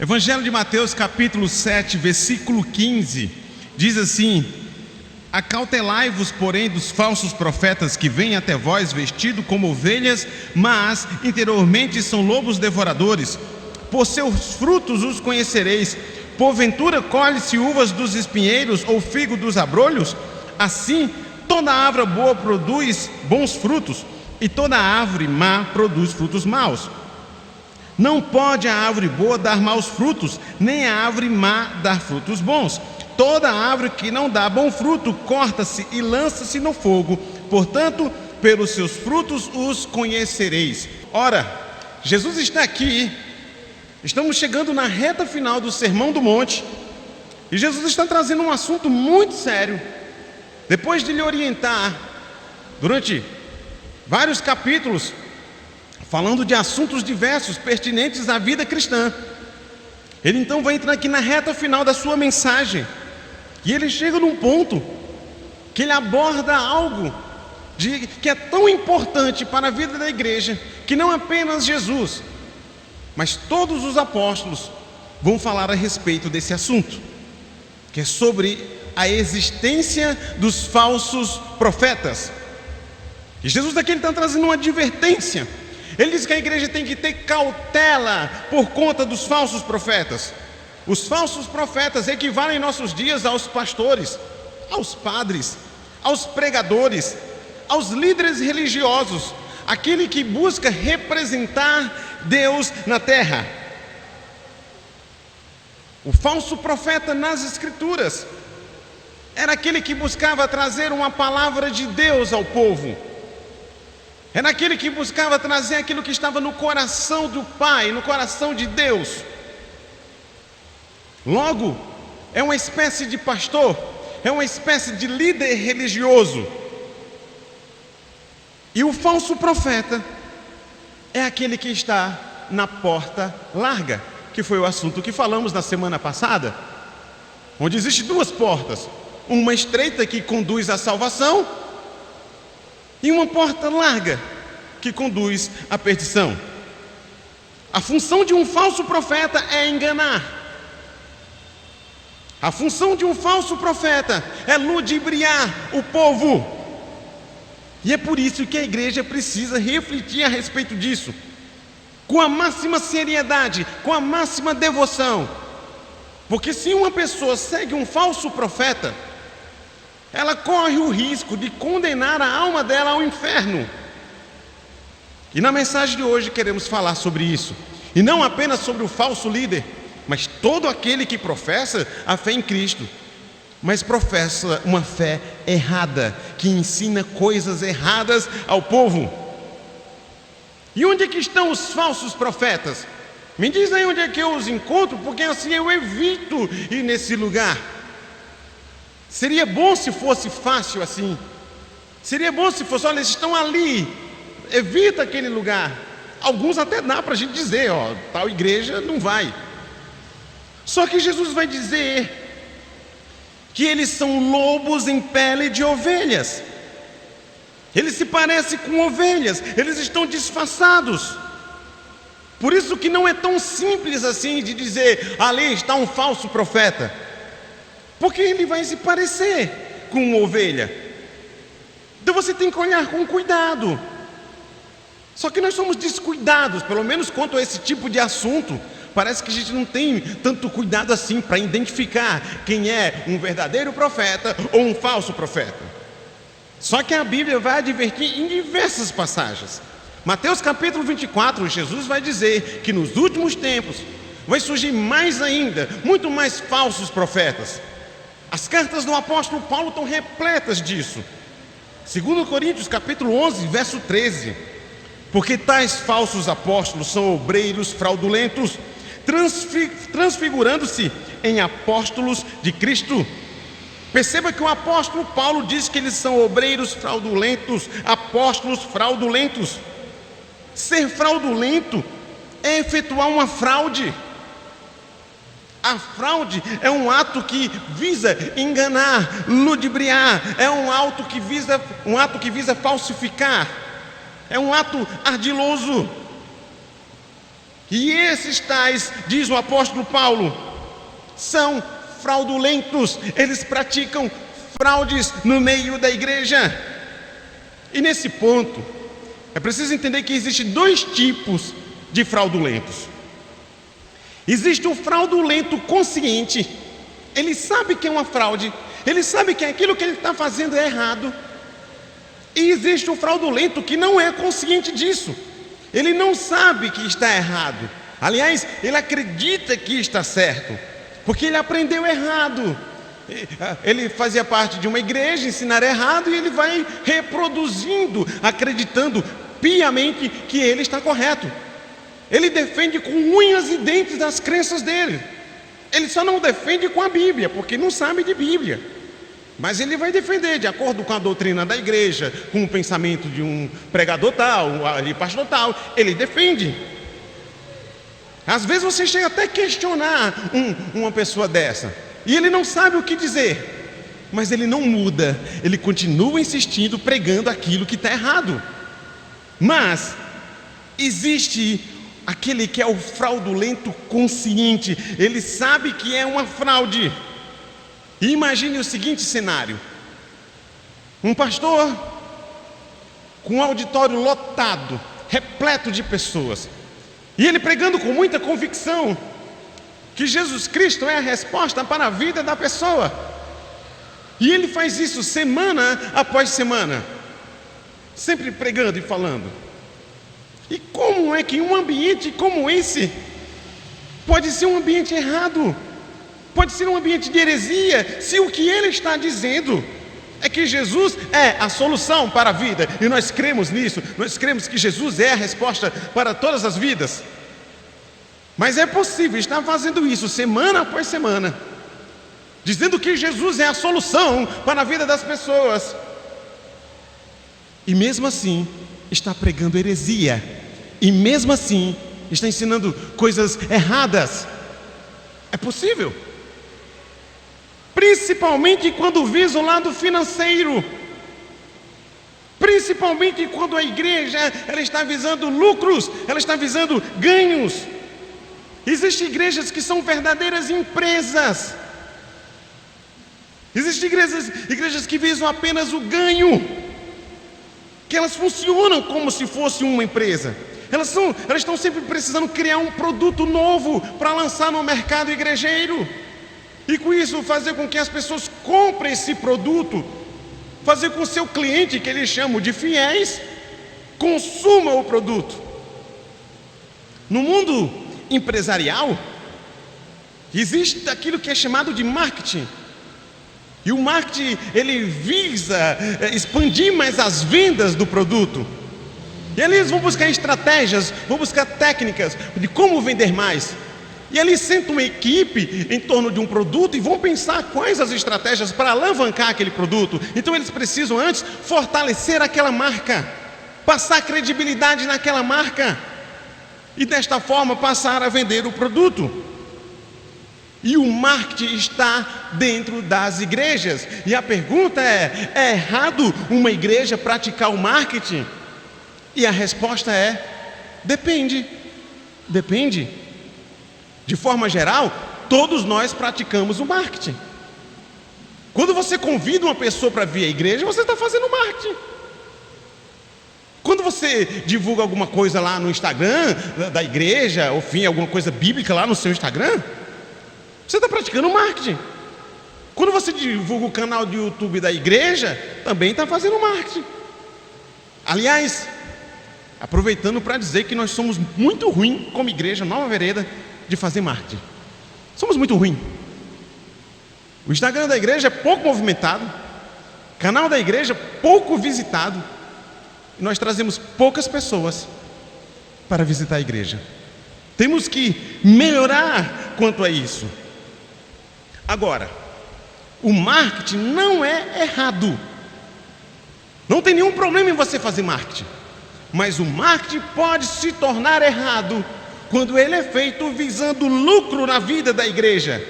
Evangelho de Mateus, capítulo 7, versículo 15, diz assim: acautelai-vos, porém, dos falsos profetas que vêm até vós vestidos como ovelhas, mas interiormente são lobos devoradores. Por seus frutos os conhecereis. Porventura colhe-se uvas dos espinheiros ou figo dos abrolhos? Assim, toda árvore boa produz bons frutos, e toda árvore má produz frutos maus. Não pode a árvore boa dar maus frutos, nem a árvore má dar frutos bons. Toda árvore que não dá bom fruto, corta-se e lança-se no fogo. Portanto, pelos seus frutos os conhecereis. Ora, Jesus está aqui, estamos chegando na reta final do Sermão do Monte, e Jesus está trazendo um assunto muito sério. Depois de lhe orientar, durante vários capítulos, falando de assuntos diversos, pertinentes à vida cristã, ele então vai entrar aqui na reta final da sua mensagem. E ele chega num ponto que ele aborda algo que é tão importante para a vida da igreja, que não apenas Jesus, mas todos os apóstolos vão falar a respeito desse assunto, que é sobre a existência dos falsos profetas. E Jesus aqui está trazendo uma advertência. Ele diz que a igreja tem que ter cautela por conta dos falsos profetas. Os falsos profetas equivalem em nossos dias aos pastores, aos padres, aos pregadores, aos líderes religiosos, aquele que busca representar Deus na terra. O falso profeta nas Escrituras era aquele que buscava trazer uma palavra de Deus ao povo. Era aquele que buscava trazer aquilo que estava no coração do Pai, no coração de Deus. Logo, é uma espécie de pastor, é uma espécie de líder religioso. E o falso profeta é aquele que está na porta larga, que foi o assunto que falamos na semana passada, onde existem duas portas, uma estreita que conduz à salvação e uma porta larga que conduz à perdição. A função de um falso profeta é enganar. A função de um falso profeta é ludibriar o povo. E é por isso que a igreja precisa refletir a respeito disso, com a máxima seriedade, com a máxima devoção. Porque se uma pessoa segue um falso profeta, ela corre o risco de condenar a alma dela ao inferno. E na mensagem de hoje queremos falar sobre isso. E não apenas sobre o falso líder, mas todo aquele que professa a fé em Cristo, mas professa uma fé errada, que ensina coisas erradas ao povo. E onde é que estão os falsos profetas? Me diz aí onde é que eu os encontro, porque assim eu evito ir nesse lugar. Seria bom se fosse fácil assim. Seria bom se fosse, olha, eles estão ali, evita aquele lugar. Alguns até dá para a gente dizer, ó, tal igreja não vai. Só que Jesus vai dizer que eles são lobos em pele de ovelhas. Eles se parecem com ovelhas, eles estão disfarçados. Por isso que não é tão simples assim de dizer, ali está um falso profeta. Porque ele vai se parecer com uma ovelha. Então você tem que olhar com cuidado. Só que nós somos descuidados, pelo menos quanto a esse tipo de assunto. Parece que a gente não tem tanto cuidado assim para identificar quem é um verdadeiro profeta ou um falso profeta. Só que a Bíblia vai advertir em diversas passagens. Mateus capítulo 24, Jesus vai dizer que nos últimos tempos vai surgir mais ainda, muito mais falsos profetas. As cartas do apóstolo Paulo estão repletas disso. 2 Coríntios capítulo 11, verso 13. Porque tais falsos apóstolos são obreiros fraudulentos, transfigurando-se em apóstolos de Cristo. Perceba que o apóstolo Paulo diz que eles são obreiros fraudulentos, apóstolos fraudulentos. Ser fraudulento é efetuar uma fraude. A fraude é um ato que visa enganar, ludibriar, é um ato que visa falsificar, é um ato ardiloso. E esses tais, diz o apóstolo Paulo, são fraudulentos. Eles praticam fraudes no meio da igreja. E nesse ponto, é preciso entender que existem dois tipos de fraudulentos. Existe o fraudulento consciente. Ele sabe que é uma fraude, ele sabe que aquilo que ele está fazendo é errado. E existe o fraudulento que não é consciente disso. Ele não sabe que está errado. Aliás, ele acredita que está certo, porque ele aprendeu errado. Ele fazia parte de uma igreja, ensinar errado, e ele vai reproduzindo, acreditando piamente que ele está correto. Ele defende com unhas e dentes as crenças dele. Ele só não defende com a Bíblia, porque não sabe de Bíblia. Mas ele vai defender de acordo com a doutrina da igreja, com o pensamento de um pregador tal, de pastor tal. Ele defende. Às vezes você chega até a questionar uma pessoa dessa, e ele não sabe o que dizer, mas ele não muda. Ele continua insistindo, pregando aquilo que está errado. Mas existe aquele que é o fraudulento consciente. Ele sabe que é uma fraude. E imagine o seguinte cenário: um pastor com um auditório lotado, repleto de pessoas, e ele pregando com muita convicção que Jesus Cristo é a resposta para a vida da pessoa. E ele faz isso semana após semana, sempre pregando e falando. E como é que um ambiente como esse pode ser um ambiente errado? Pode ser um ambiente de heresia, se o que ele está dizendo é que Jesus é a solução para a vida, e nós cremos nisso. Nós cremos que Jesus é a resposta para todas as vidas. Mas é possível estar fazendo isso semana após semana, dizendo que Jesus é a solução para a vida das pessoas, e mesmo assim está pregando heresia, e mesmo assim está ensinando coisas erradas. É possível, principalmente quando visa o lado financeiro, principalmente quando a igreja ela está visando lucros, ela está visando ganhos. Existem igrejas que são verdadeiras empresas. Existem igrejas que visam apenas o ganho, que elas funcionam como se fosse uma empresa. Elas estão sempre precisando criar um produto novo para lançar no mercado igrejeiro, e com isso fazer com que as pessoas comprem esse produto, fazer com que o seu cliente, que eles chamam de fiéis, consuma o produto. No mundo empresarial existe aquilo que é chamado de marketing. E o marketing, ele visa expandir mais as vendas do produto. E eles vão buscar estratégias, vão buscar técnicas de como vender mais. E ali senta uma equipe em torno de um produto e vão pensar quais as estratégias para alavancar aquele produto. Então eles precisam antes fortalecer aquela marca, passar credibilidade naquela marca, e desta forma passar a vender o produto. E o marketing está dentro das igrejas. E a pergunta é errado uma igreja praticar o marketing? E a resposta é: depende. Depende. De forma geral, todos nós praticamos o marketing. Quando você convida uma pessoa para vir à igreja, você está fazendo marketing. Quando você divulga alguma coisa lá no Instagram da igreja, ou enfim, alguma coisa bíblica lá no seu Instagram, você está praticando marketing. Quando você divulga o canal de YouTube da igreja, também está fazendo marketing. Aliás, aproveitando para dizer que nós somos muito ruins como igreja Nova Vereda de fazer marketing. Somos muito ruins. O Instagram da igreja é pouco movimentado, o canal da igreja pouco visitado, e nós trazemos poucas pessoas para visitar a igreja. Temos que melhorar quanto a isso. Agora, o marketing não é errado. Não tem nenhum problema em você fazer marketing. Mas o marketing pode se tornar errado quando ele é feito visando lucro na vida da igreja.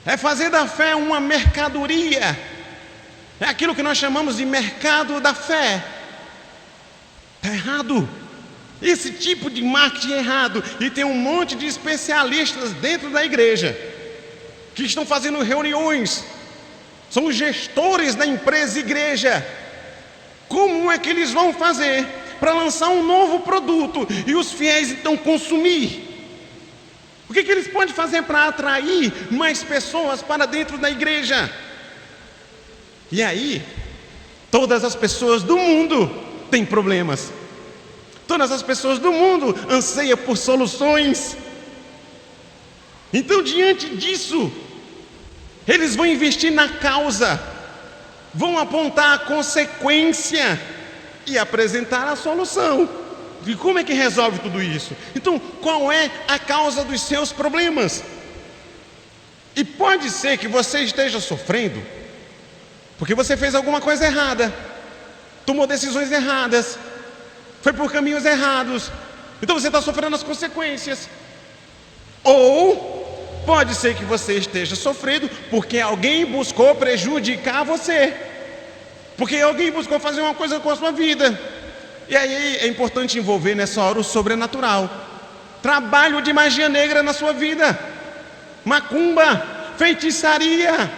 É fazer da fé uma mercadoria. É aquilo que nós chamamos de mercado da fé. Está errado. Esse tipo de marketing errado. E tem um monte de especialistas dentro da igreja que estão fazendo reuniões. São gestores da empresa igreja. Como é que eles vão fazer para lançar um novo produto e os fiéis então consumir? O que eles podem fazer para atrair mais pessoas para dentro da igreja? E aí, todas as pessoas do mundo têm problemas. Todas as pessoas do mundo anseiam por soluções. Então, diante disso, eles vão investir na causa, vão apontar a consequência e apresentar a solução. E como é que resolve tudo isso? Então, qual é a causa dos seus problemas? E pode ser que você esteja sofrendo porque você fez alguma coisa errada, tomou decisões erradas, foi por caminhos errados, então você está sofrendo as consequências. Ou pode ser que você esteja sofrendo porque alguém buscou prejudicar você, porque alguém buscou fazer uma coisa com a sua vida. E aí é importante envolver nessa hora o sobrenatural. Trabalho de magia negra na sua vida, macumba, feitiçaria.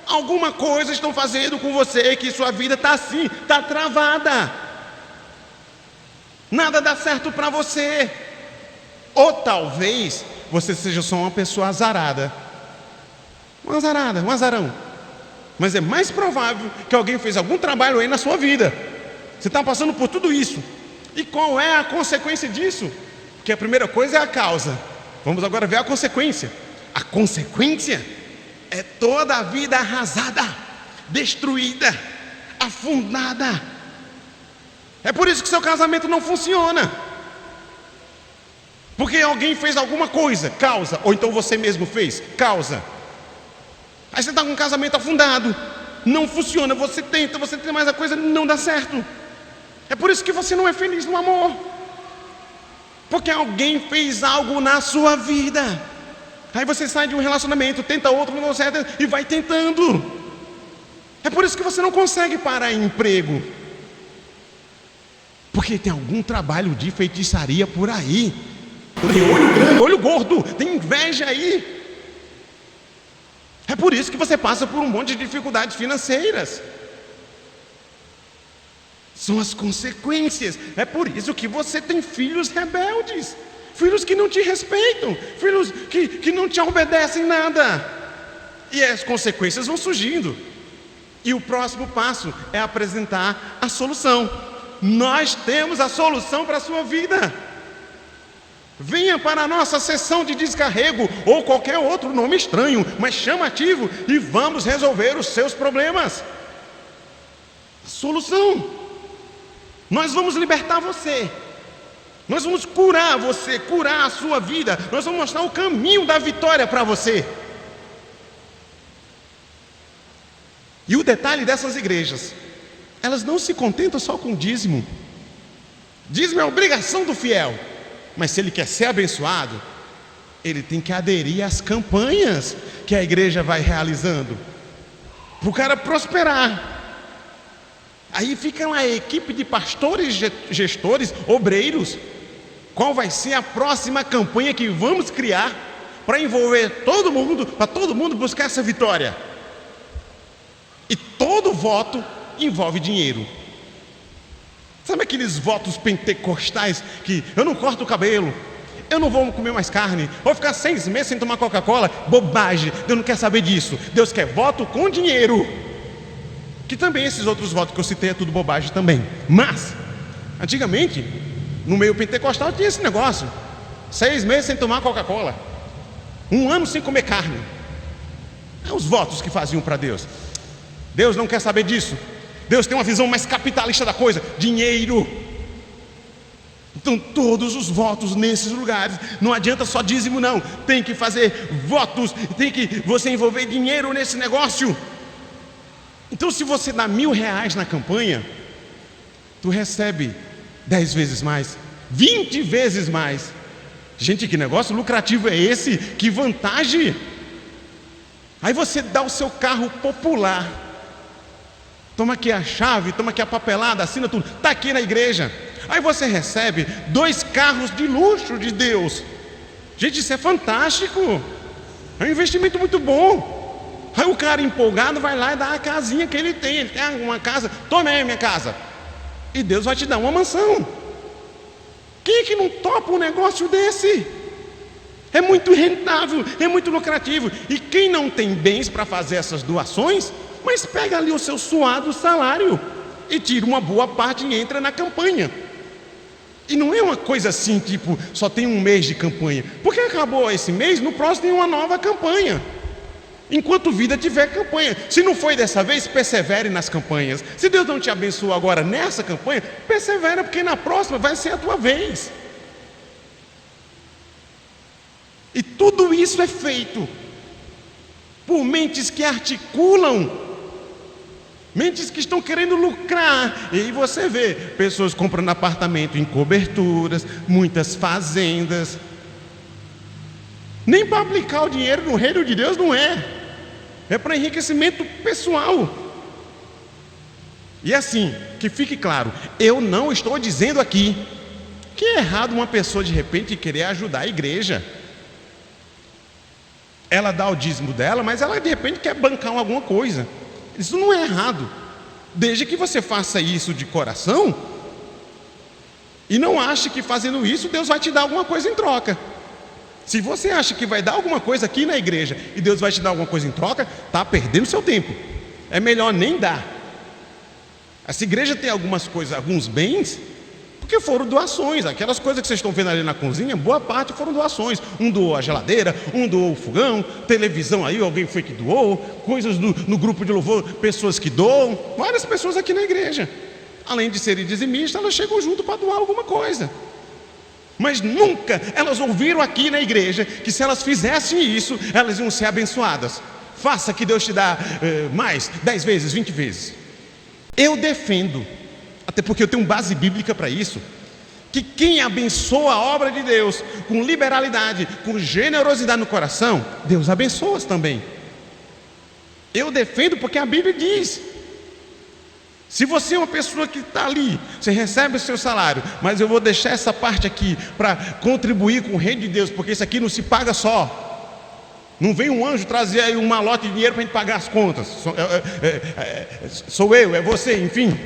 Alguma coisa estão fazendo com você que sua vida está assim, está travada. Nada dá certo para você. Ou talvez você seja só uma pessoa azarada. Um azarão. Mas é mais provável que alguém fez algum trabalho aí na sua vida. Você está passando por tudo isso. E qual é a consequência disso? Porque a primeira coisa é a causa. Vamos agora ver a consequência. A consequência é toda a vida arrasada, destruída, afundada. É por isso que seu casamento não funciona. Porque alguém fez alguma coisa, causa. Ou então você mesmo fez, causa. Aí você está com um casamento afundado, não funciona, você tenta mais a coisa, não dá certo. É por isso que você não é feliz no amor. Porque alguém fez algo na sua vida. Aí você sai de um relacionamento, tenta outro, não dá certo, e vai tentando. É por isso que você não consegue parar em emprego. Porque tem algum trabalho de feitiçaria por aí. Tem olho grande, olho gordo, tem inveja aí. É por isso que você passa por um monte de dificuldades financeiras. São as consequências. É por isso que você tem filhos rebeldes, filhos que não te respeitam, filhos que não te obedecem nada. E as consequências vão surgindo. E o próximo passo é apresentar a solução. Nós temos a solução para a sua vida. Venha para a nossa sessão de descarrego, ou qualquer outro nome estranho, mas chamativo, e vamos resolver os seus problemas. Solução. Nós vamos libertar você. Nós vamos curar você, curar a sua vida. Nós vamos mostrar o caminho da vitória para você. E o detalhe dessas igrejas, elas não se contentam só com dízimo. Dízimo é obrigação do fiel. Mas se ele quer ser abençoado, ele tem que aderir às campanhas que a igreja vai realizando, para o cara prosperar. Aí fica uma equipe de pastores, gestores, obreiros. Qual vai ser a próxima campanha que vamos criar para envolver todo mundo, para todo mundo buscar essa vitória? E todo voto envolve dinheiro. Sabe aqueles votos pentecostais que eu não corto o cabelo, eu não vou comer mais carne, vou ficar 6 meses sem tomar Coca-Cola? Bobagem, Deus não quer saber disso. Deus quer voto com dinheiro. Que também esses outros votos que eu citei é tudo bobagem também. Mas, antigamente, no meio pentecostal tinha esse negócio: 6 meses sem tomar Coca-Cola, 1 ano sem comer carne. É os votos que faziam para Deus. Deus não quer saber disso. Deus tem uma visão mais capitalista da coisa: dinheiro. Então todos os votos nesses lugares, não adianta só dízimo não, tem que fazer votos, tem que você envolver dinheiro nesse negócio. Então se você dá R$1.000 na campanha, tu recebe 10 vezes mais, 20 vezes mais. Gente, que negócio lucrativo é esse? Que vantagem! Aí você dá o seu carro popular, toma aqui a chave, toma aqui a papelada, assina tudo, está aqui na igreja. Aí você recebe 2 carros de luxo de Deus. Gente, isso é fantástico. É um investimento muito bom. Aí o cara empolgado vai lá e dá a casinha que ele tem. Ele tem uma casa, tome aí minha casa. E Deus vai te dar uma mansão. Quem é que não topa um negócio desse? É muito rentável, é muito lucrativo. E quem não tem bens para fazer essas doações, mas pega ali o seu suado salário e tira uma boa parte e entra na campanha. E não é uma coisa assim, tipo, só tem um mês de campanha. Porque acabou esse mês, no próximo tem uma nova campanha. Enquanto vida tiver campanha. Se não foi dessa vez, persevere nas campanhas. Se Deus não te abençoou agora nessa campanha, persevera, porque na próxima vai ser a tua vez. E tudo isso é feito por mentes que articulam, mentes que estão querendo lucrar. E aí você vê pessoas comprando apartamento em coberturas, muitas fazendas. Nem para aplicar o dinheiro no reino de Deus não é. É para enriquecimento pessoal. E assim, que fique claro, eu não estou dizendo aqui que é errado uma pessoa de repente querer ajudar a igreja. Ela dá o dízimo dela, mas ela de repente quer bancar alguma coisa. Isso não é errado, desde que você faça isso de coração e não ache que fazendo isso Deus vai te dar alguma coisa em troca. Se você acha que vai dar alguma coisa aqui na igreja e Deus vai te dar alguma coisa em troca, está perdendo seu tempo. É melhor nem dar. Essa igreja tem algumas coisas, alguns bens, porque foram doações. Aquelas coisas que vocês estão vendo ali na cozinha, boa parte foram doações. Um doou a geladeira, um doou o fogão, televisão aí, alguém foi que doou, coisas no grupo de louvor, pessoas que doam, várias pessoas aqui na igreja. Além de serem dizimistas, elas chegam junto para doar alguma coisa. Mas nunca elas ouviram aqui na igreja que se elas fizessem isso, elas iam ser abençoadas. Faça que Deus te dá mais, 10 vezes, 20 vezes. Eu defendo, até porque eu tenho base bíblica para isso, que quem abençoa a obra de Deus com liberalidade, com generosidade no coração, Deus abençoa também. Eu defendo porque a Bíblia diz. Se você é uma pessoa que está ali, você recebe o seu salário, mas eu vou deixar essa parte aqui para contribuir com o reino de Deus, porque isso aqui não se paga só. Não vem um anjo trazer aí um malote de dinheiro para a gente pagar as contas. Sou eu, é você, enfim.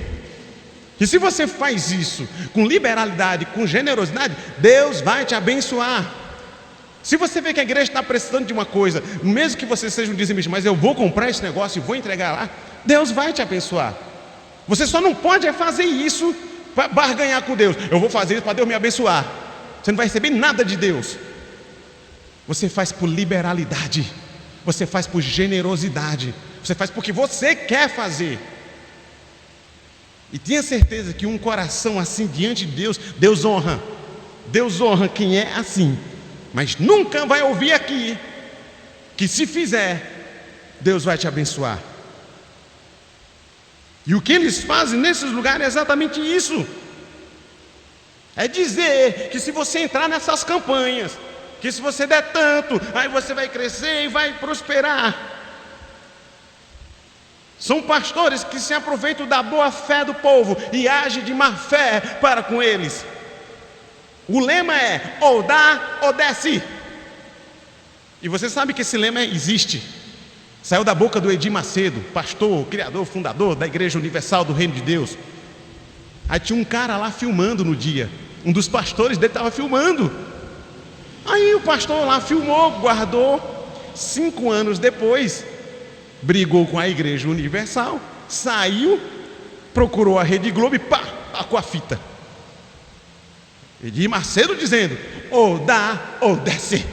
E se você faz isso com liberalidade, com generosidade, Deus vai te abençoar. Se você vê que a igreja está precisando de uma coisa, mesmo que você seja um dizimista, mas eu vou comprar esse negócio e vou entregar lá, Deus vai te abençoar. Você só não pode fazer isso para barganhar com Deus. Eu vou fazer isso para Deus me abençoar. Você não vai receber nada de Deus. Você faz por liberalidade. Você faz por generosidade. Você faz porque você quer fazer. E tenha certeza que um coração assim diante de Deus, Deus honra. Deus honra quem é assim. Mas nunca vai ouvir aqui que se fizer, Deus vai te abençoar. E o que eles fazem nesses lugares é exatamente isso. É dizer que se você entrar nessas campanhas, que se você der tanto, aí você vai crescer e vai prosperar. São pastores que se aproveitam da boa fé do povo e agem de má fé para com eles. O lema é: ou dá ou desce. E você sabe que esse lema existe. Saiu da boca do Edir Macedo, pastor, criador, fundador da Igreja Universal do Reino de Deus. Aí tinha um cara lá filmando no dia. Um dos pastores dele estava filmando. Aí o pastor lá filmou, guardou. 5 anos depois, brigou com a Igreja Universal, saiu, procurou a Rede Globo e pá, tacou a fita. Edir Macedo dizendo: ou dá ou desce.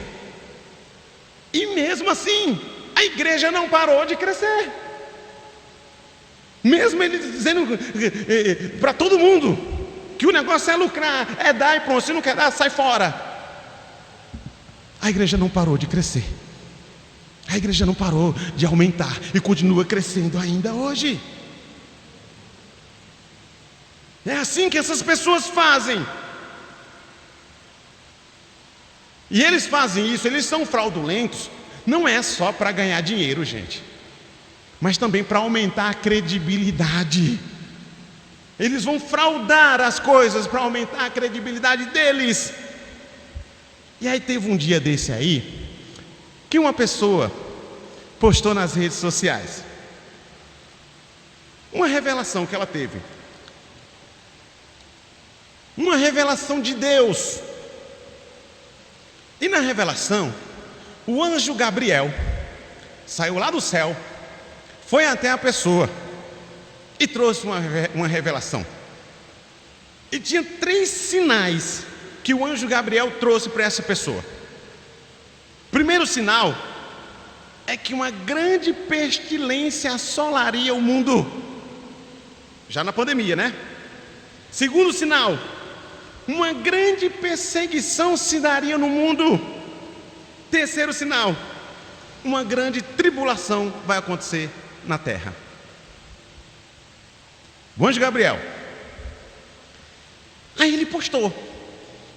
E mesmo assim, a igreja não parou de crescer. Mesmo ele dizendo para todo mundo que o negócio é lucrar, é dar e pronto, se não quer dar, sai fora. A igreja não parou de crescer. A igreja não parou de aumentar e continua crescendo ainda hoje. É assim que essas pessoas fazem. E eles fazem isso, eles são fraudulentos. Não é só para ganhar dinheiro, gente, mas também para aumentar a credibilidade. Eles vão fraudar as coisas para aumentar a credibilidade deles. E aí teve um dia desse aí, que uma pessoa postou nas redes sociais uma revelação que ela teve. Uma revelação de Deus. E na revelação, o anjo Gabriel saiu lá do céu, foi até a pessoa e trouxe uma revelação. E tinha 3 sinais que o anjo Gabriel trouxe para essa pessoa. Primeiro sinal é que uma grande pestilência assolaria o mundo, já na pandemia, né? Segundo sinal, uma grande perseguição se daria no mundo. Terceiro sinal, uma grande tribulação vai acontecer na terra. O anjo Gabriel. Aí ele postou.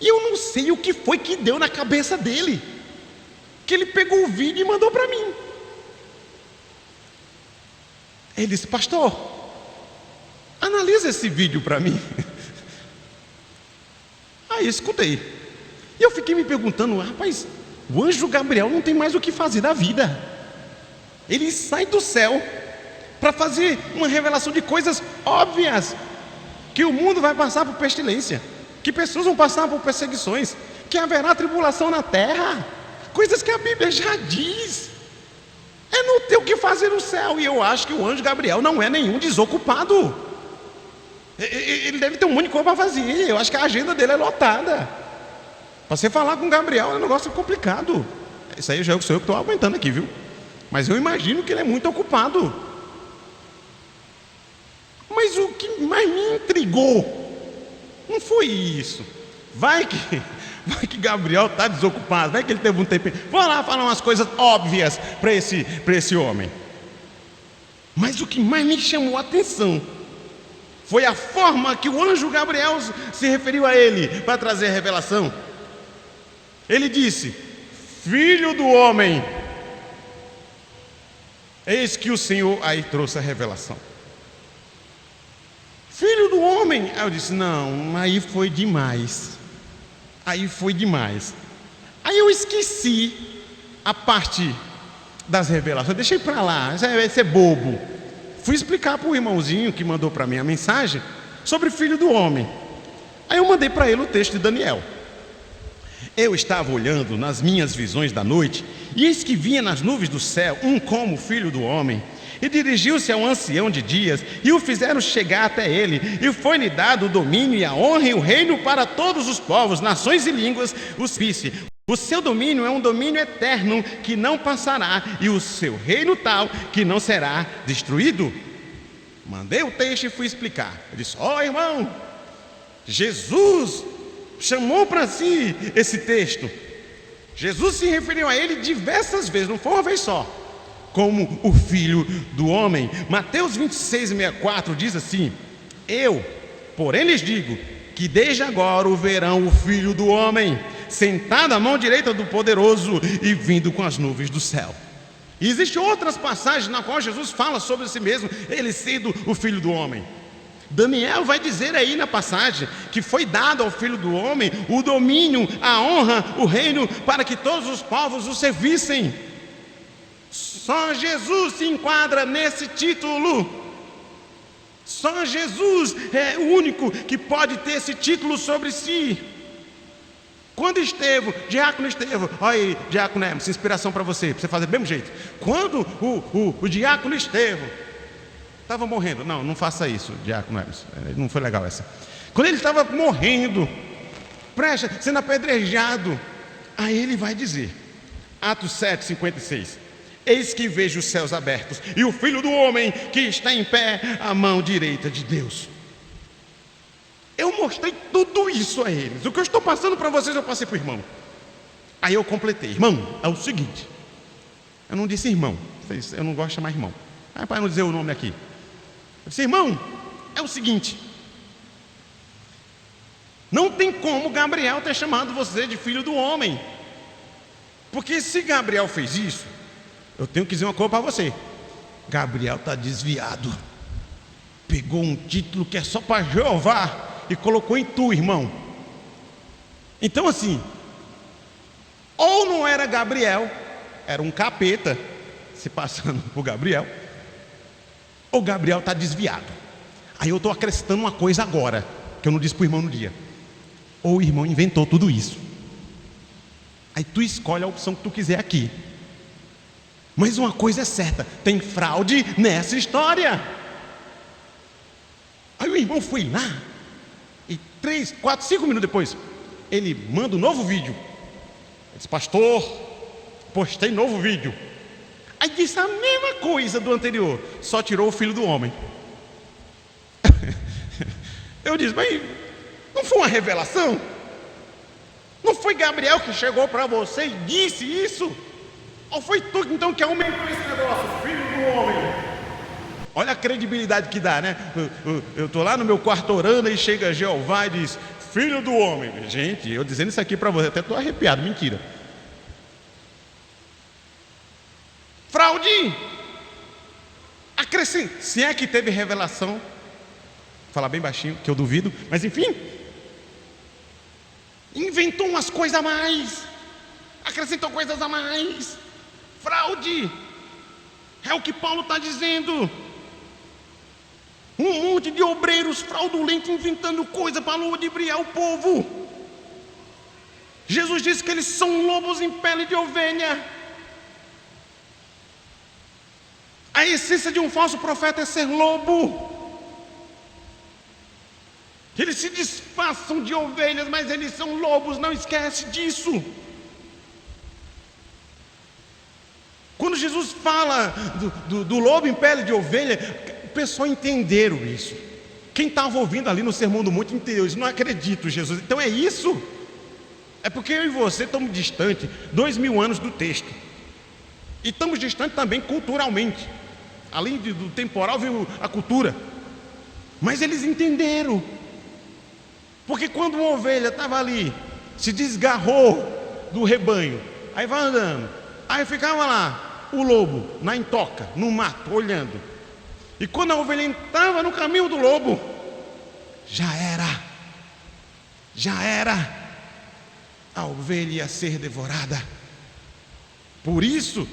E eu não sei o que foi que deu na cabeça dele, que ele pegou o vídeo e mandou para mim. Ele disse: pastor, analisa esse vídeo para mim. Aí eu escutei. E eu fiquei me perguntando: rapaz, o anjo Gabriel não tem mais o que fazer da vida. Ele sai do céu para fazer uma revelação de coisas óbvias, que o mundo vai passar por pestilência, que pessoas vão passar por perseguições, que haverá tribulação na terra, coisas que a Bíblia já diz. É não ter o que fazer no céu. E eu acho que o anjo Gabriel não é nenhum desocupado. Ele deve ter um monte de coisa para fazer. Eu acho que a agenda dele é lotada. Para você falar com o Gabriel é um negócio complicado. Isso aí já sou eu que estou aguentando aqui, viu? Mas eu imagino que ele é muito ocupado. Mas o que mais me intrigou não foi isso. Vai que Gabriel está desocupado, vai que ele teve um tempo. Vou lá falar umas coisas óbvias para esse homem. Mas o que mais me chamou a atenção foi a forma que o anjo Gabriel se referiu a ele para trazer a revelação. Ele disse: filho do homem, eis que o Senhor aí trouxe a revelação. Filho do homem. Aí eu disse: não, aí foi demais. Aí foi demais. Aí eu esqueci a parte das revelações. Eu deixei para lá, isso é bobo. Fui explicar para o irmãozinho que mandou para mim a mensagem sobre filho do homem. Aí eu mandei para ele o texto de Daniel. Eu estava olhando nas minhas visões da noite, e eis que vinha nas nuvens do céu um como filho do homem, e dirigiu-se ao ancião de dias, e o fizeram chegar até ele, e foi-lhe dado o domínio e a honra e o reino para todos os povos, nações e línguas. O seu domínio é um domínio eterno que não passará, e o seu reino tal que não será destruído. Mandei o texto e fui explicar. Eu disse: irmão, Jesus chamou para si esse texto. Jesus se referiu a ele diversas vezes, não foi uma vez só, como o filho do homem. Mateus 26:64 diz assim: eu, porém, lhes digo que desde agora o verão o filho do homem sentado à mão direita do poderoso e vindo com as nuvens do céu. E existem outras passagens na qual Jesus fala sobre si mesmo, ele sendo o filho do homem. Daniel vai dizer aí na passagem que foi dado ao filho do homem o domínio, a honra, o reino, para que todos os povos o servissem. Só Jesus se enquadra nesse título. Só Jesus é o único que pode ter esse título sobre si. Quando Estevão, diácono Estevão, olha aí, diácono Hermes, inspiração para você fazer do mesmo jeito. Quando o diácono Estevão estava morrendo, não faça isso, diácono Hermes, não foi legal essa. Quando ele estava morrendo, sendo apedrejado, aí ele vai dizer, Atos 7:56, eis que vejo os céus abertos e o filho do homem que está em pé à mão direita de Deus. Eu mostrei tudo isso a eles. O que eu estou passando para vocês, eu passei para o irmão. Aí eu completei: irmão, é o seguinte. Eu não disse irmão, eu não gosto de chamar irmão, para não dizer o nome aqui. Eu disse: irmão, é o seguinte. Não tem como Gabriel ter chamado você de filho do homem. Porque se Gabriel fez isso, eu tenho que dizer uma coisa para você: Gabriel está desviado. pegou um título que é só para Jeová e colocou em tu, irmão. Então assim, ou não era Gabriel, era um capeta se passando por Gabriel, ou Gabriel está desviado. Aí eu estou acrescentando uma coisa agora, que eu não disse para o irmão no dia. Ou o irmão inventou tudo isso. Aí tu escolhe a opção que tu quiser aqui. Mas uma coisa é certa, tem fraude nessa história. Aí o irmão foi lá, e 3, 4, 5 minutos depois, ele manda um novo vídeo. Ele disse: pastor, postei novo vídeo. Aí disse a mesma coisa do anterior, só tirou o filho do homem. Eu disse: mas não foi uma revelação? Não foi Gabriel que chegou para você e disse isso? Ou foi tu então que aumentou esse negócio, filho do homem? Olha a credibilidade que dá, né? Eu estou lá no meu quarto orando e chega Jeová e diz: filho do homem. Gente, eu dizendo isso aqui para você, até estou arrepiado, mentira. Fraude. Acrescente, se é que teve revelação, vou falar bem baixinho, que eu duvido, mas enfim, inventou umas coisas a mais, acrescentou coisas a mais. Fraude, é o que Paulo está dizendo. Um monte de obreiros fraudulentos inventando coisa para ludibriar o povo. Jesus disse que eles são lobos em pele de ovelha. A essência de um falso profeta é ser lobo. Eles se disfarçam de ovelhas, mas eles são lobos, não esquece disso. Quando Jesus fala do lobo em pele de ovelha, o pessoal entenderam isso. Quem estava ouvindo ali no Sermão do Monte entendeu isso. Não acredito, Jesus. Então é isso. É porque eu e você estamos distantes 2000 anos do texto. E estamos distantes também culturalmente. Além do temporal veio a cultura. Mas eles entenderam. Porque quando uma ovelha estava ali, se desgarrou do rebanho, aí vai andando, aí ficava lá o lobo na intoca, no mato, olhando. E quando a ovelha entrava no caminho do lobo, já era, a ovelha ia ser devorada. Por isso,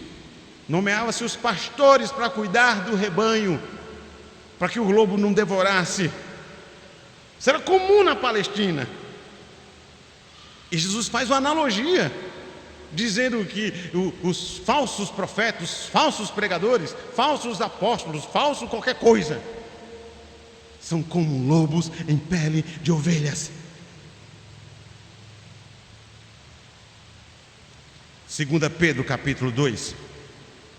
nomeava-se os pastores para cuidar do rebanho, para que o lobo não devorasse. Isso era comum na Palestina. E Jesus faz uma analogia, dizendo que os falsos profetas, os falsos pregadores, falsos apóstolos, falso qualquer coisa, são como lobos em pele de ovelhas. 2 Pedro capítulo 2.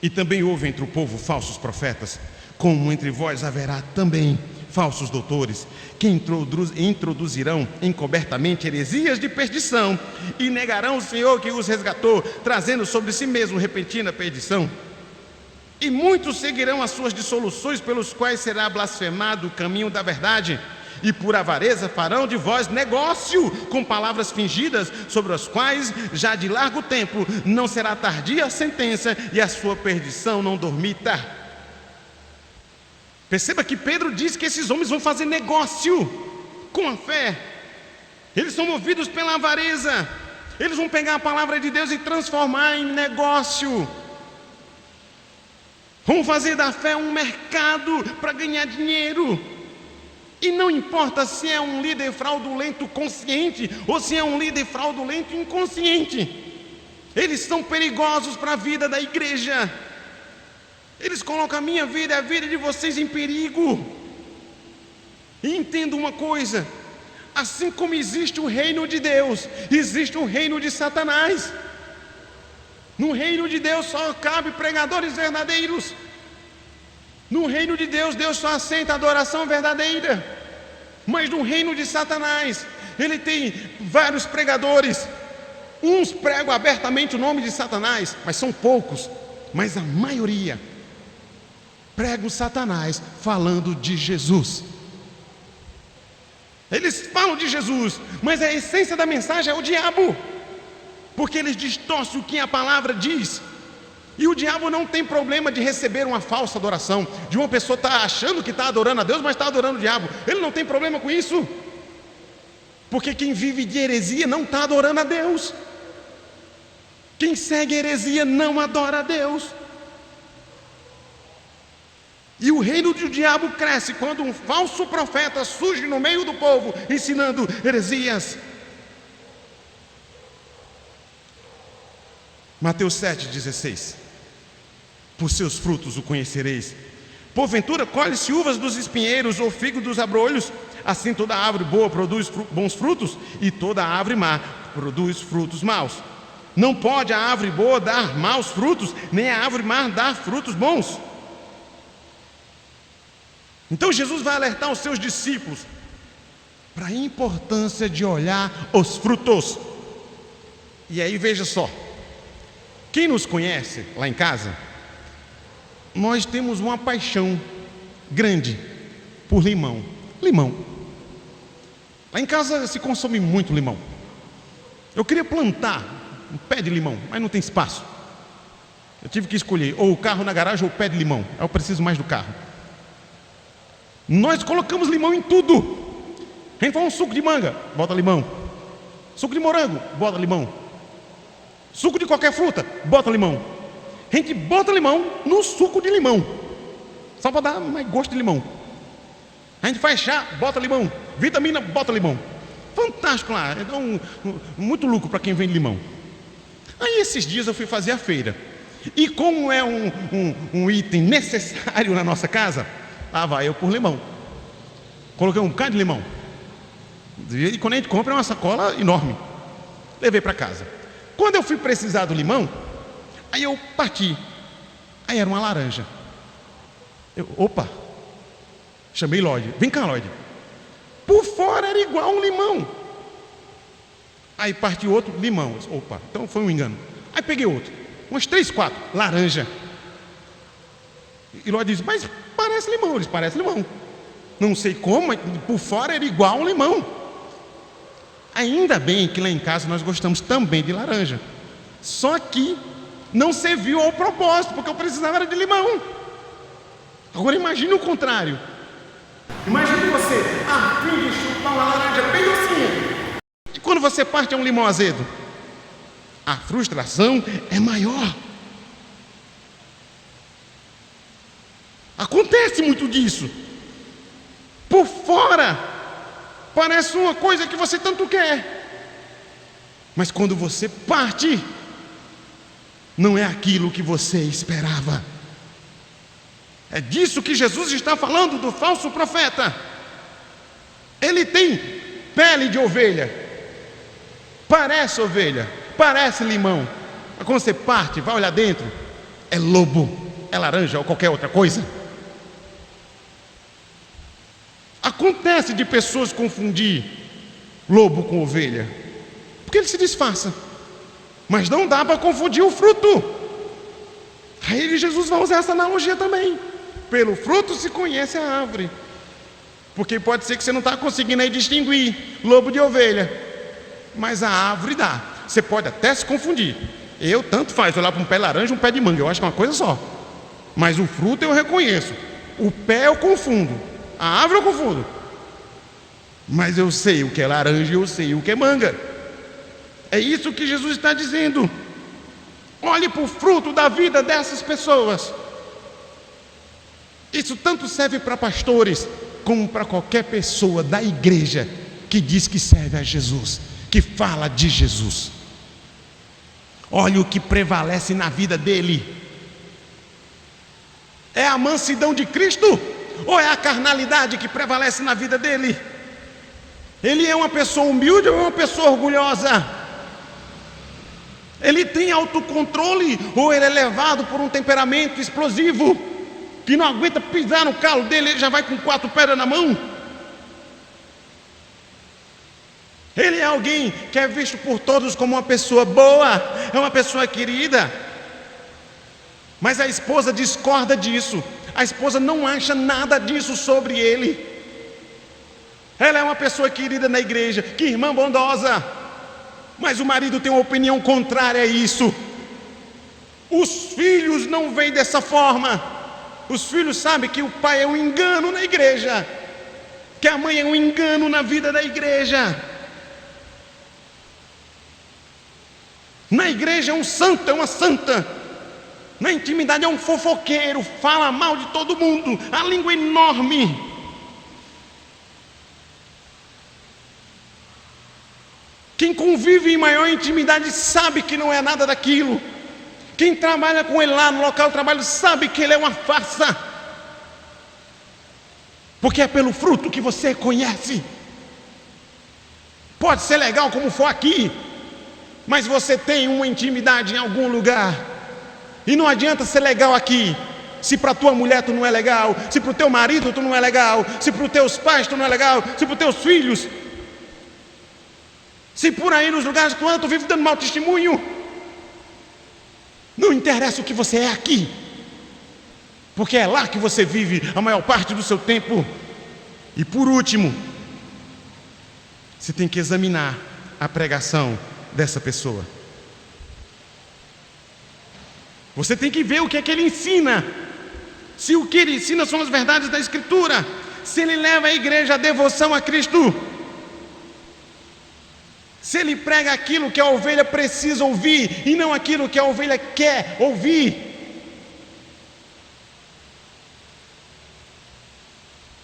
E também houve entre o povo falsos profetas, como entre vós haverá também falsos doutores, que introduzirão encobertamente heresias de perdição, e negarão o Senhor que os resgatou, trazendo sobre si mesmo repentina perdição. E muitos seguirão as suas dissoluções, pelos quais será blasfemado o caminho da verdade, e por avareza farão de vós negócio com palavras fingidas, sobre as quais já de largo tempo não será tardia a sentença, e a sua perdição não dormita. Perceba que Pedro diz que esses homens vão fazer negócio com a fé. Eles são movidos pela avareza. Eles vão pegar a palavra de Deus e transformar em negócio. Vão fazer da fé um mercado para ganhar dinheiro. E não importa se é um líder fraudulento consciente ou se é um líder fraudulento inconsciente. Eles são perigosos para a vida da igreja. Eles colocam a minha vida e a vida de vocês em perigo. E entenda uma coisa: assim como existe o reino de Deus, existe o reino de Satanás. No reino de Deus só cabe pregadores verdadeiros. No reino de Deus, Deus só aceita a adoração verdadeira. Mas no reino de Satanás, ele tem vários pregadores. Uns pregam abertamente o nome de Satanás, mas são poucos. Mas a maioria prega o Satanás falando de Jesus. Eles falam de Jesus, mas a essência da mensagem é o diabo, porque eles distorcem o que a palavra diz. E o diabo não tem problema de receber uma falsa adoração, de uma pessoa estar achando que está adorando a Deus, mas está adorando o diabo. Ele não tem problema com isso, porque quem vive de heresia não está adorando a Deus. Quem segue heresia não adora a Deus. E o reino do diabo cresce quando um falso profeta surge no meio do povo, ensinando heresias. Mateus 7,16. Por seus frutos o conhecereis. Porventura colhe-se uvas dos espinheiros ou figo dos abrolhos? Assim toda árvore boa produz bons frutos, e toda árvore má produz frutos maus. Não pode a árvore boa dar maus frutos, nem a árvore má dar frutos bons. Então Jesus vai alertar os seus discípulos para a importância de olhar os frutos. E aí veja só, quem nos conhece lá em casa, nós temos uma paixão grande por limão. Limão. Lá em casa se consome muito limão. Eu queria plantar um pé de limão, mas não tem espaço. Eu tive que escolher ou o carro na garagem ou o pé de limão. Eu preciso mais do carro. Nós colocamos limão em tudo. A gente faz um suco de manga, bota limão. Suco de morango, bota limão. Suco de qualquer fruta, bota limão. A gente bota limão no suco de limão, só para dar mais gosto de limão. A gente faz chá, bota limão. Vitamina, bota limão. Fantástico lá, é muito lucro para quem vende limão. Aí esses dias eu fui fazer a feira. E como é um item necessário na nossa casa, lá vai eu por limão. Coloquei um bocado de limão. E quando a gente compra é uma sacola enorme. Levei para casa. Quando eu fui precisar do limão, aí eu parti. Aí era uma laranja. Opa! Chamei Lloyd. Vem cá, Lloyd. Por fora era igual um limão. Aí partiu outro, limão. Opa, então foi um engano. Aí peguei outro. Umas 3, 4, laranja. E Lloyd disse, mas parece limão. Eles parecem limão. Não sei como, mas por fora era igual um limão. Ainda bem que lá em casa nós gostamos também de laranja. Só que não serviu ao propósito, porque eu precisava era de limão. Agora imagine o contrário. Imagine você, fim de chupar uma laranja bem docinha. E quando você parte é um limão azedo, a frustração é maior. Acontece muito disso. Por fora parece uma coisa que você tanto quer, mas quando você parte, não é aquilo que você esperava. É disso que Jesus está falando do falso profeta. Ele tem pele de ovelha, parece limão, mas quando você parte, vai olhar dentro, é lobo, é laranja ou qualquer outra coisa. Acontece de pessoas confundir lobo com ovelha, porque ele se disfarça, mas não dá para confundir o fruto. Aí Jesus vai usar essa analogia também. Pelo fruto se conhece a árvore, porque pode ser que você não está conseguindo aí distinguir lobo de ovelha, mas a árvore dá. Você pode até se confundir. Eu tanto faz olhar para um pé laranja e um pé de manga, eu acho que é uma coisa só, mas o fruto eu reconheço. O pé eu confundo, a árvore eu confundo, mas eu sei o que é laranja e eu sei o que é manga. É isso que Jesus está dizendo. Olhe para o fruto da vida dessas pessoas. Isso tanto serve para pastores como para qualquer pessoa da igreja que diz que serve a Jesus, que fala de Jesus. Olhe o que prevalece na vida dele. É a mansidão de Cristo ou é a carnalidade que prevalece na vida dele? Ele é uma pessoa humilde ou é uma pessoa orgulhosa? Ele tem autocontrole ou ele é levado por um temperamento explosivo que não aguenta pisar no calo dele, ele já vai com 4 pedras na mão? Ele é alguém que é visto por todos como uma pessoa boa, é uma pessoa querida, mas a esposa discorda disso. A esposa não acha nada disso sobre ele. Ela é uma pessoa querida na igreja, que irmã bondosa, mas o marido tem uma opinião contrária a isso. Os filhos não veem dessa forma. Os filhos sabem que o pai é um engano na igreja, que a mãe é um engano na vida da igreja. Na igreja é um santo, é uma santa. Na intimidade é um fofoqueiro, fala mal de todo mundo, a língua é enorme. Quem convive em maior intimidade sabe que não é nada daquilo. Quem trabalha com ele lá no local de trabalho sabe que ele é uma farsa. Porque é pelo fruto que você conhece. Pode ser legal como for aqui, mas você tem uma intimidade em algum lugar. E não adianta ser legal aqui, se para tua mulher tu não é legal, se para o teu marido tu não é legal, se para os teus pais tu não é legal, se para os teus filhos, se por aí nos lugares que tu anda tu vive dando mau testemunho. Não interessa o que você é aqui, porque é lá que você vive a maior parte do seu tempo. E por último, você tem que examinar a pregação dessa pessoa. Você tem que ver o que é que ele ensina. Se o que ele ensina são as verdades da Escritura, se ele leva a igreja à devoção a Cristo, se ele prega aquilo que a ovelha precisa ouvir e não aquilo que a ovelha quer ouvir.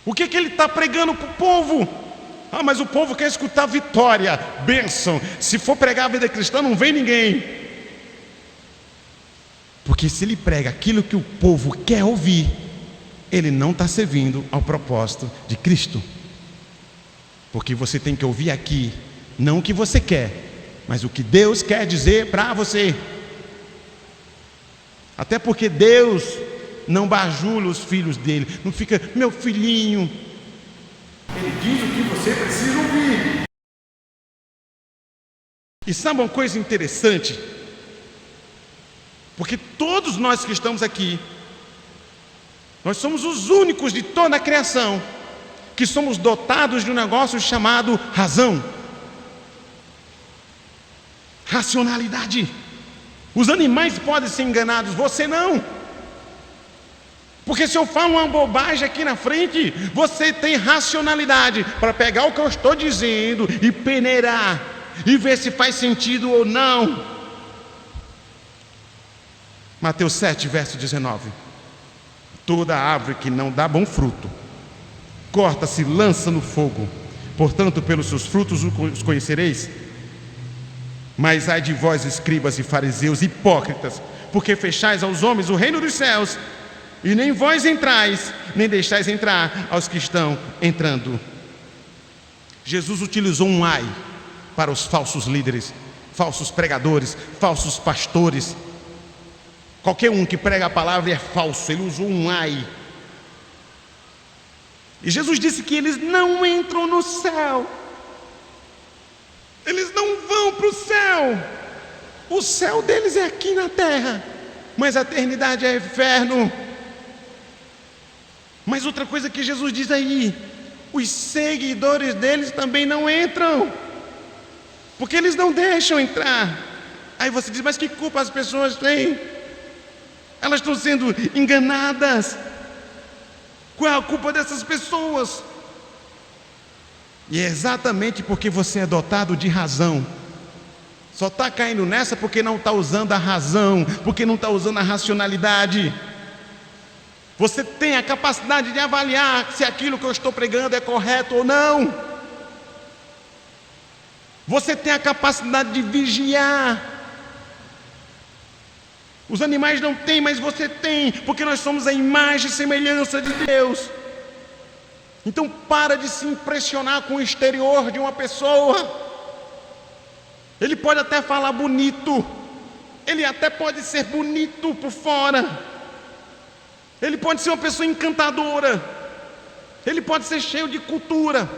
O que ele está pregando para o povo? Ah, mas o povo quer escutar vitória, bênção. Se for pregar a vida cristã, não vem ninguém. Porque se ele prega aquilo que o povo quer ouvir, ele não está servindo ao propósito de Cristo. Porque você tem que ouvir aqui, não o que você quer, mas o que Deus quer dizer para você. Até porque Deus não bajula os filhos dele, não fica, meu filhinho. Ele diz o que você precisa ouvir. E sabe uma coisa interessante? Porque todos nós que estamos aqui, nós somos os únicos de toda a criação que somos dotados de um negócio chamado razão, racionalidade. Os animais podem ser enganados, você não. Porque se eu falo uma bobagem aqui na frente, você tem racionalidade para pegar o que eu estou dizendo e peneirar e ver se faz sentido ou não. Mateus 7, verso 19. Toda árvore que não dá bom fruto, corta-se e lança no fogo. Portanto, pelos seus frutos os conhecereis. Mas ai de vós, escribas e fariseus hipócritas, porque fechais aos homens o reino dos céus, e nem vós entrais, nem deixais entrar aos que estão entrando. Jesus utilizou um ai para os falsos líderes, falsos pregadores, falsos pastores. Qualquer um que prega a palavra é falso, ele usou um ai. E Jesus disse que eles não entram no céu. Eles não vão para o céu. O céu deles é aqui na terra, mas a eternidade é inferno. Mas outra coisa que Jesus diz aí, os seguidores deles também não entram, porque eles não deixam entrar. Aí você diz, mas que culpa as pessoas têm? Elas estão sendo enganadas. Qual é a culpa dessas pessoas? E é exatamente porque você é dotado de razão. Só está caindo nessa porque não está usando a razão, porque não está usando a racionalidade. Você tem a capacidade de avaliar se aquilo que eu estou pregando é correto ou não. Você tem a capacidade de vigiar. Os animais não têm, mas você tem, porque nós somos a imagem e semelhança de Deus. Então para de se impressionar com o exterior de uma pessoa. Ele pode até falar bonito, ele até pode ser bonito por fora, ele pode ser uma pessoa encantadora, ele pode ser cheio de cultura,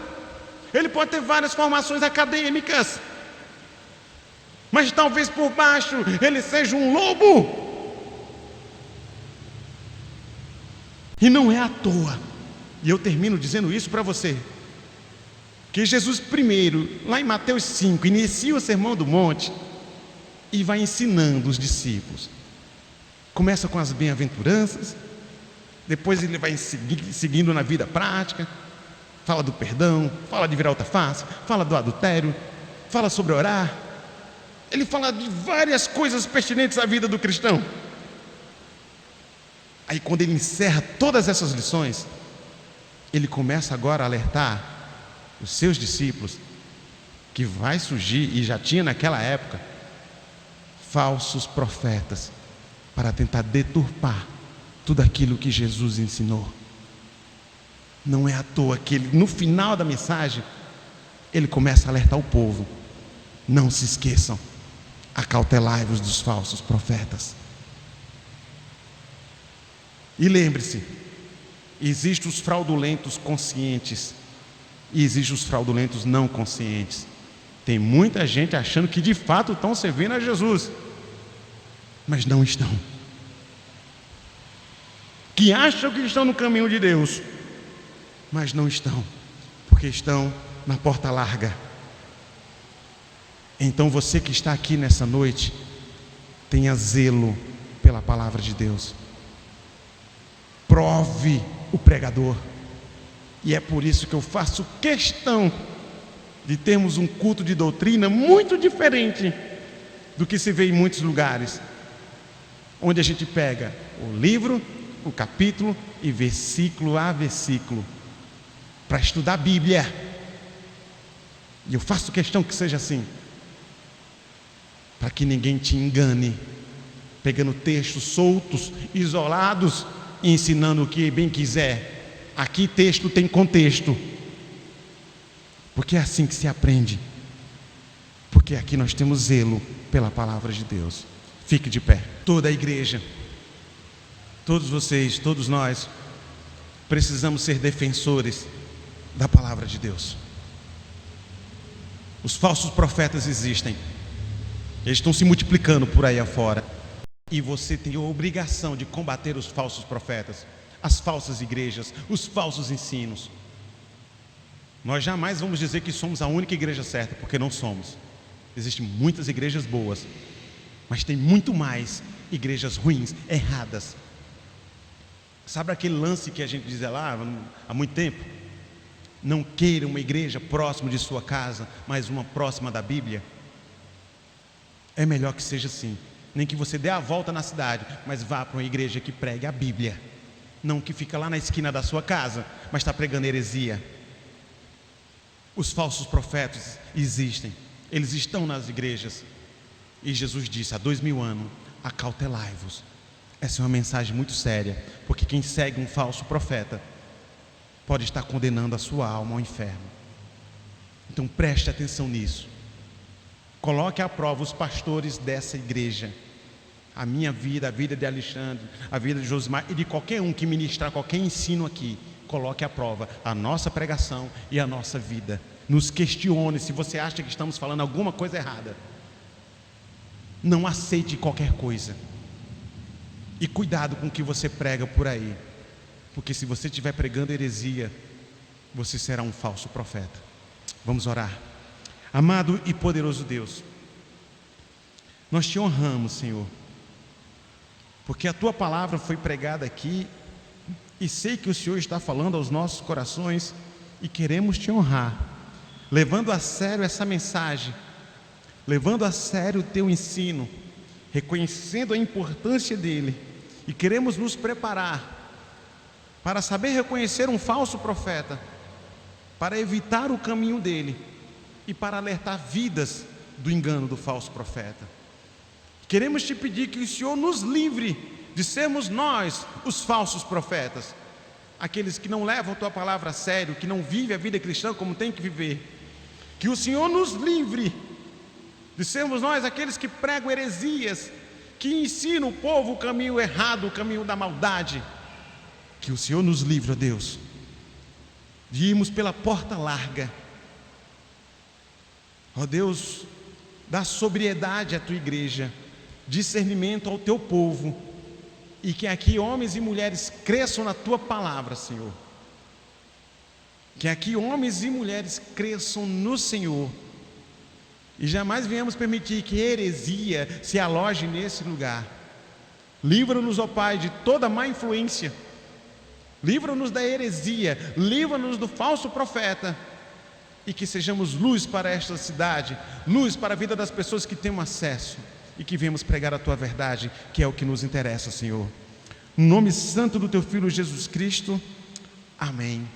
ele pode ter várias formações acadêmicas, mas talvez por baixo ele seja um lobo. E não é à toa, e eu termino dizendo isso para você, que Jesus primeiro, lá em Mateus 5, inicia o Sermão do Monte e vai ensinando os discípulos. Começa com as bem-aventuranças, depois ele vai seguindo na vida prática, fala do perdão, fala de virar outra face, fala do adultério, fala sobre orar. Ele fala de várias coisas pertinentes à vida do cristão. Aí quando ele encerra todas essas lições, ele começa agora a alertar os seus discípulos que vai surgir, e já tinha naquela época, falsos profetas para tentar deturpar tudo aquilo que Jesus ensinou. Não é à toa que ele, no final da mensagem, ele começa a alertar o povo: não se esqueçam, acautelai-vos dos falsos profetas. E lembre-se, existem os fraudulentos conscientes e existem os fraudulentos não conscientes. Tem muita gente achando que de fato estão servindo a Jesus, mas não estão. Que acham que estão no caminho de Deus, mas não estão, porque estão na porta larga. Então você que está aqui nessa noite, tenha zelo pela palavra de Deus. Prove o pregador. E é por isso que eu faço questão de termos um culto de doutrina muito diferente do que se vê em muitos lugares, onde a gente pega o livro, o capítulo e versículo a versículo para estudar a Bíblia. E eu faço questão que seja assim, para que ninguém te engane, pegando textos soltos, isolados, e ensinando o que bem quiser. Aqui texto tem contexto, porque é assim que se aprende, porque aqui nós temos zelo pela palavra de Deus. Fique de pé. Toda a igreja, todos vocês, todos nós, precisamos ser defensores da palavra de Deus. Os falsos profetas existem, eles estão se multiplicando por aí afora, e você tem a obrigação de combater os falsos profetas, as falsas igrejas, os falsos ensinos. Nós jamais vamos dizer que somos a única igreja certa, porque não somos. Existem muitas igrejas boas, mas tem muito mais igrejas ruins, erradas. Sabe aquele lance que a gente dizia lá há muito tempo? Não queira uma igreja próxima de sua casa, mas uma próxima da Bíblia. É melhor que seja assim. Nem que você dê a volta na cidade, mas vá para uma igreja que pregue a Bíblia. Não que fica lá na esquina da sua casa, mas está pregando heresia. Os falsos profetas existem, eles estão nas igrejas. E Jesus disse há 2000 anos: acautelai-vos. Essa é uma mensagem muito séria, porque quem segue um falso profeta pode estar condenando a sua alma ao inferno. Então preste atenção nisso. Coloque à prova os pastores dessa igreja. A minha vida, a vida de Alexandre, a vida de Josimar e de qualquer um que ministrar qualquer ensino aqui. Coloque à prova a nossa pregação e a nossa vida. Nos questione se você acha que estamos falando alguma coisa errada. Não aceite qualquer coisa. E cuidado com o que você prega por aí, porque se você estiver pregando heresia, você será um falso profeta. Vamos orar. Amado e poderoso Deus, nós te honramos, Senhor, porque a tua palavra foi pregada aqui, e sei que o Senhor está falando aos nossos corações, e queremos te honrar, levando a sério essa mensagem, levando a sério o teu ensino, reconhecendo a importância dele, e queremos nos preparar para saber reconhecer um falso profeta, para evitar o caminho dele e para alertar vidas do engano do falso profeta. Queremos te pedir que o Senhor nos livre de sermos nós os falsos profetas, aqueles que não levam a tua palavra a sério, que não vivem a vida cristã como tem que viver. Que o Senhor nos livre de sermos nós aqueles que pregam heresias, que ensinam o povo o caminho errado, o caminho da maldade. Que o Senhor nos livre, ó Deus, de irmos pela porta larga. Ó Deus, dá sobriedade à tua igreja, discernimento ao teu povo, e que aqui homens e mulheres cresçam na tua palavra, Senhor. Que aqui homens e mulheres cresçam no Senhor, e jamais venhamos permitir que heresia se aloje nesse lugar. Livra-nos, ó Pai, de toda má influência. Livra-nos da heresia, livra-nos do falso profeta, e que sejamos luz para esta cidade, luz para a vida das pessoas que têm acesso, e que venhamos pregar a Tua verdade, que é o que nos interessa, Senhor. No nome santo do Teu Filho Jesus Cristo, amém.